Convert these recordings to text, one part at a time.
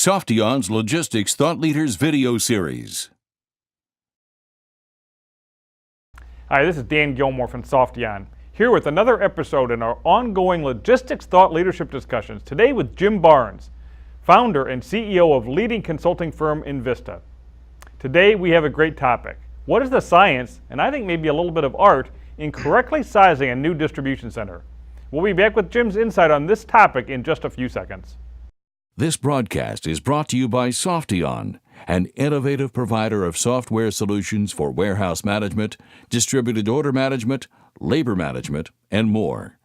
Softeon's Logistics Thought Leaders video series. Hi, this is Dan Gilmore from Softeon, here with another episode in our ongoing Logistics Thought Leadership discussions, today with Jim Barnes, founder and CEO of leading consulting firm enVista. Today we have a great topic. What is the science, and I think maybe a little bit of art, in correctly sizing a new distribution center? We'll be back with Jim's insight on this topic in just a few seconds. This broadcast is brought to you by Softeon, an innovative provider of software solutions for warehouse management, distributed order management, labor management, and more.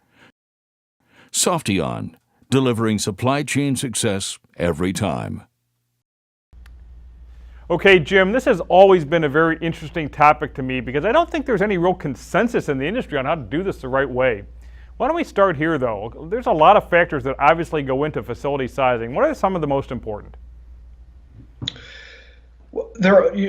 Softeon, delivering supply chain success every time. Okay, Jim, this has always been a very interesting topic to me because I don't think there's any real consensus in the industry on how to do this the right way. Why don't we start here, though? There's a lot of factors that obviously go into facility sizing. What are some of the most important? Well,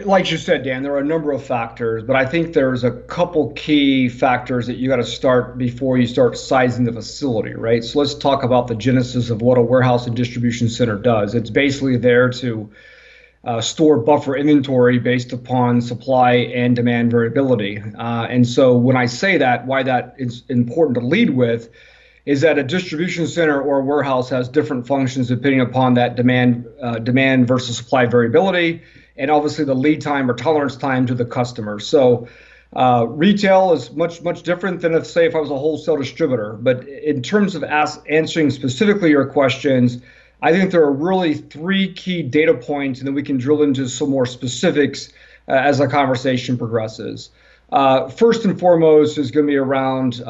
like you said, Dan, there are a number of factors, but I think there's a couple key factors that you got to start before you start sizing the facility, right? So let's talk about the genesis of what a warehouse and distribution center does. It's basically there to store buffer inventory based upon supply and demand variability. And so when I say that, why that is important to lead with is that a distribution center or a warehouse has different functions depending upon that demand versus supply variability, and obviously the lead time or tolerance time to the customer. So retail is much different than if I was a wholesale distributor. But in terms of answering specifically your questions, I think there are really three key data points, and then we can drill into some more specifics as the conversation progresses. First and foremost is going to be around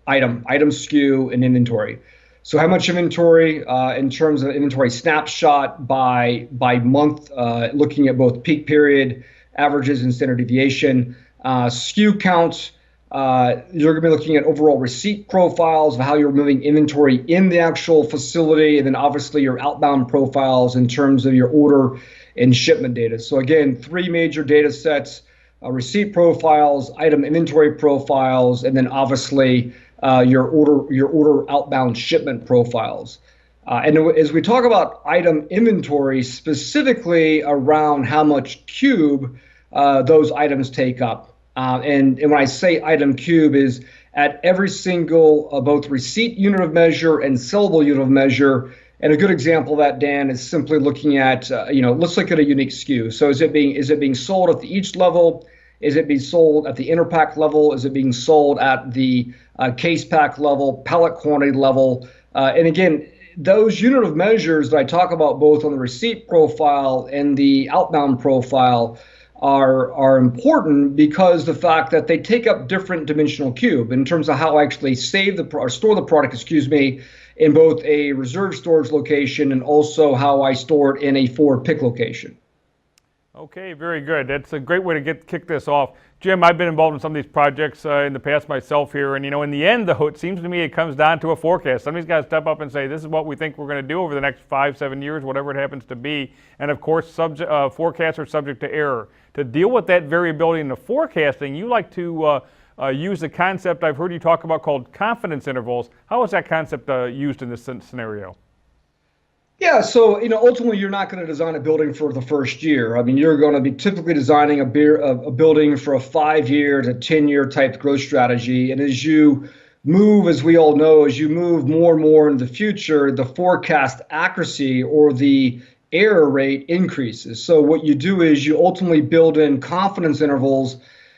item SKU and inventory. So how much inventory in terms of inventory snapshot by month, looking at both peak period, averages, and standard deviation. SKU count. You're going to be looking at overall receipt profiles of how you're moving inventory in the actual facility, and then obviously your outbound profiles in terms of your order and shipment data. So again, three major data sets: receipt profiles, item inventory profiles, and then obviously your order outbound shipment profiles. And as we talk about item inventory, specifically around how much cube those items take up. And when I say item cube is at every single both receipt unit of measure and sellable unit of measure. And a good example of that, Dan, is simply looking at, let's look at a unique SKU. So is it being sold at the each level? Is it being sold at the interpack level? Is it being sold at the case pack level, pallet quantity level? And again, those unit of measures that I talk about both on the receipt profile and the outbound profile are important because the fact that they take up different dimensional cube in terms of how I actually store the product, in both a reserve storage location and also how I store it in a forward pick location. Okay, very good. That's a great way to kick this off. Jim, I've been involved in some of these projects in the past myself here, and in the end, though, it seems to me it comes down to a forecast. Somebody's got to step up and say, this is what we think we're going to do over the next 5-7 years, whatever it happens to be. And of course, forecasts are subject to error. To deal with that variability in the forecasting, you like to use the concept I've heard you talk about called confidence intervals. How is that concept used in this scenario? Yeah, so ultimately you're not going to design a building for the first year. I mean, you're going to be typically designing a building for a 5-year to 10-year type growth strategy. And as you move, as we all know, as you move more and more into the future, the forecast accuracy or the error rate increases. So what you do is you ultimately build in confidence intervals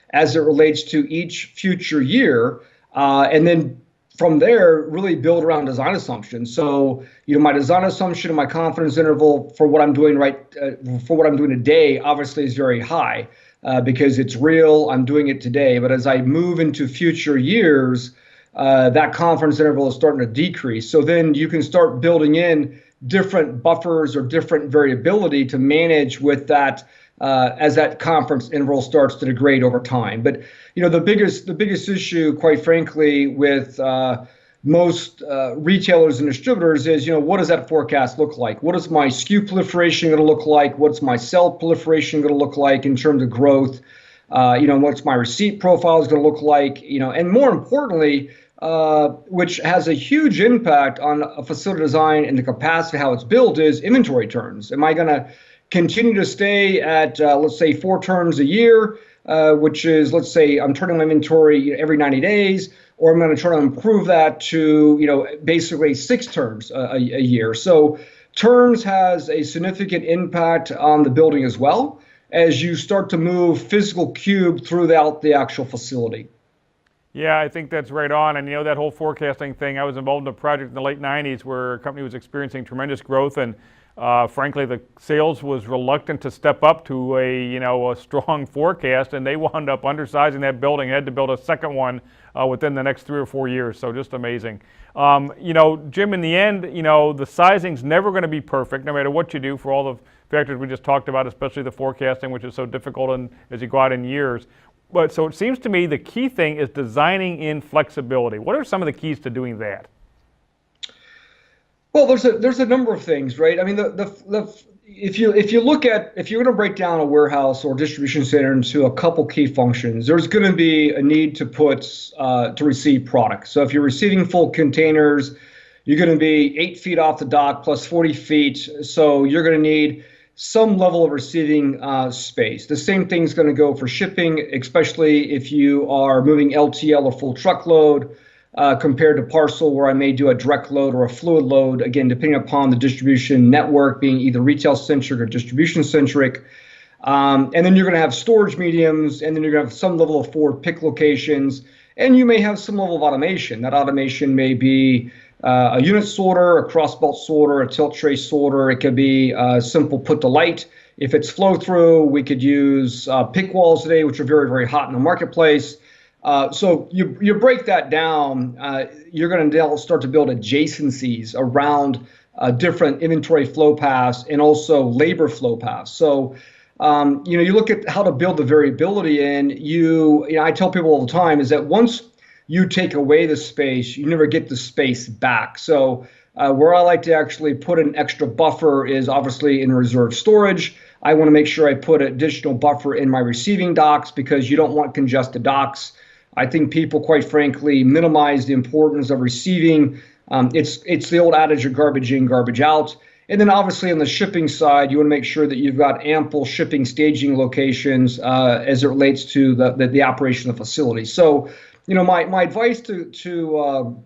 as it relates to each future year, and then from there, really build around design assumptions. So, my design assumption and my confidence interval for what I'm doing today, obviously is very high because it's real. I'm doing it today. But as I move into future years, that confidence interval is starting to decrease. So then you can start building in different buffers or different variability to manage with that as that confidence interval starts to degrade over time. But the biggest issue, quite frankly, with most retailers and distributors is, what does that forecast look like? What is my SKU proliferation going to look like? What's my cell proliferation going to look like in terms of growth? What's my receipt profile is going to look like? And more importantly, which has a huge impact on a facility design and the capacity how it's built, is inventory turns. Am I going to continue to stay at, let's say, 4 turns a year, which is, let's say, I'm turning my inventory every 90 days, or I'm going to try to improve that to, basically 6 turns a year. So turns has a significant impact on the building as well as you start to move physical cube throughout the actual facility. Yeah, I think that's right on. And that whole forecasting thing, I was involved in a project in the late 90s where a company was experiencing tremendous growth, and frankly, the sales was reluctant to step up to a strong forecast, and they wound up undersizing that building, had to build a second one within the next 3 or 4 years. So just amazing. Jim, in the end, the sizing's never going to be perfect, no matter what you do, for all the factors we just talked about, especially the forecasting, which is so difficult as you go out in years. But so it seems to me the key thing is designing in flexibility. What are some of the keys to doing that? Well, there's a number of things, right? I mean, if you're going to break down a warehouse or distribution center into a couple key functions, there's going to be a need to receive product. So if you're receiving full containers, you're going to be 8 feet off the dock plus 40 feet. So you're going to need some level of receiving space. The same thing's going to go for shipping, especially if you are moving LTL or full truckload compared to parcel, where I may do a direct load or a fluid load, again, depending upon the distribution network being either retail centric or distribution centric. And then you're going to have storage mediums, and then you're going to have some level of forward pick locations, and you may have some level of automation. That automation may be a unit sorter, a cross belt sorter, a tilt tray sorter. It could be a simple put to light. If it's flow through, we could use pick walls today, which are very, very hot in the marketplace. So you break that down, you're going to start to build adjacencies around different inventory flow paths and also labor flow paths. So you look at how to build the variability in. I tell people all the time is that once you take away the space, you never get the space back. So where I like to actually put an extra buffer is obviously in reserve storage. I want to make sure I put additional buffer in my receiving docks because you don't want congested docks. I think people, quite frankly, minimize the importance of receiving. It's the old adage of garbage in, garbage out. And then obviously on the shipping side, you want to make sure that you've got ample shipping staging locations as it relates to the operation of the facility. So, my advice to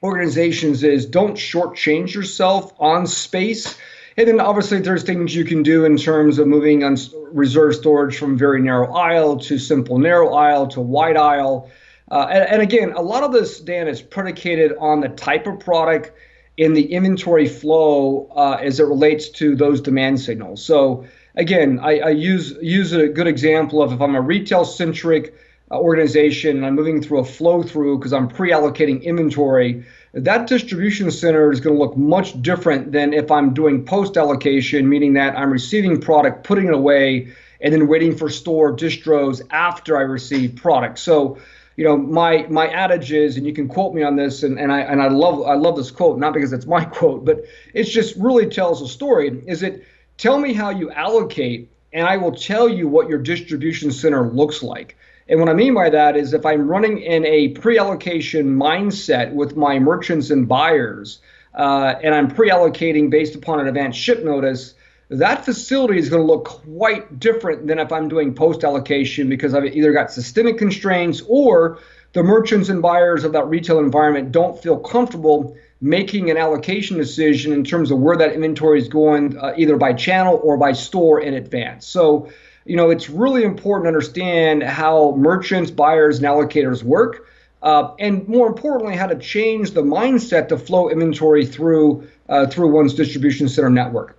organizations is don't shortchange yourself on space. And then obviously there's things you can do in terms of moving on reserve storage from very narrow aisle to simple narrow aisle to wide aisle. And again, a lot of this, Dan, is predicated on the type of product in the inventory flow as it relates to those demand signals. So again, I use a good example of if I'm a retail-centric organization and I'm moving through a flow through because I'm pre-allocating inventory, that distribution center is going to look much different than if I'm doing post-allocation, meaning that I'm receiving product, putting it away, and then waiting for store distros after I receive product. So, my adage is, and you can quote me on this, and I love this quote, not because it's my quote, but it just really tells a story, is it tell me how you allocate, and I will tell you what your distribution center looks like. And what I mean by that is if I'm running in a pre-allocation mindset with my merchants and buyers, and I'm pre-allocating based upon an advanced ship notice, that facility is going to look quite different than if I'm doing post-allocation because I've either got systemic constraints or the merchants and buyers of that retail environment don't feel comfortable making an allocation decision in terms of where that inventory is going, either by channel or by store in advance. So, it's really important to understand how merchants, buyers, and allocators work, and more importantly, how to change the mindset to flow inventory through one's distribution center network.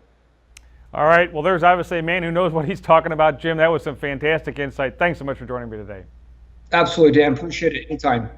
All right. Well, there's obviously a man who knows what he's talking about, Jim. That was some fantastic insight. Thanks so much for joining me today. Absolutely, Dan. Appreciate it. Anytime.